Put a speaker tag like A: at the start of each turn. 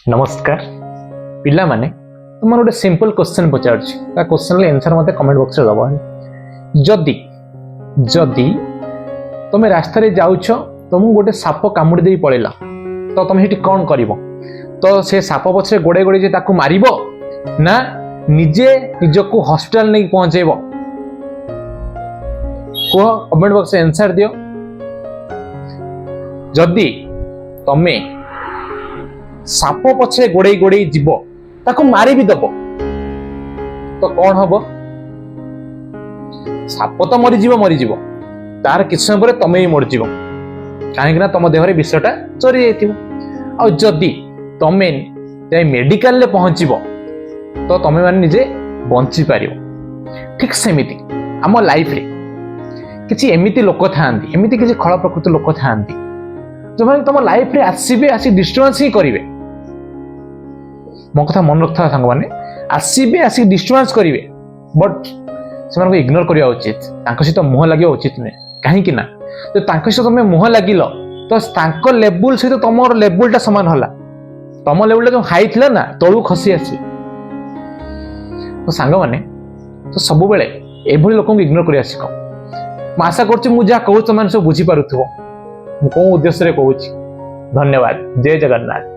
A: नमस्कार पिला माने तुम गोटे सिंपल क्वेश्चन पचार क्वेश्चन आंसर मत कमेंट बॉक्स में दब जदि जदि तुम रास्ता जाऊछ तुमको गोटे साप कामुड़ी दे पड़ेला तो तुम ये कौन कर तो से साप पछे गोड़े गोड़े ताकू मार ना निजे निजक हॉस्पिटल नहीं पहुंचेब कह कमेंट बॉक्स में आंसर दियो जदि तमे साप पछे गोड़े गोड़े जीव ताको मारी भी दब तो कौन हम साप तो मरीज तार किछ समय पर तमे ही मरजीव कहीं तुम देह विषटा चरी जाइथिबो जदि तमे मेडिकल ले पहुंचीब तो तमे माने निजे बंची पारिबो। ठीक सेमिति आम लाइफ रे किछि एमिति लोक थांती एमिति किछि खळ प्रकृति लोक थांती जो माने तुम लाइफ रे आसीबे आसी डिस्टर्बेंस ही करिवे। मो कथा मन रखता सांग माने आसीबे आसी डिस्टर्बेंस करिवे बट से इग्नोर करिया उचित तांको सहित मुह लागिया उचित नै काहे कि ना तो तांको सहित तमे मुह लागिलो तो तांको लेवल सहित तमर लेवलटा समान होला तम लेवलटा जो हाई थिला ना तळु खसी आसी तो सांग माने तो सब बेले एभली लोक इग्नोर करिया सिखो। मैं आशा करछि मु जा कहू तमन सब बुझी पारुथबो मु को उद्देश्य रे कहूछि। धन्यवाद। जय जगन्नाथ।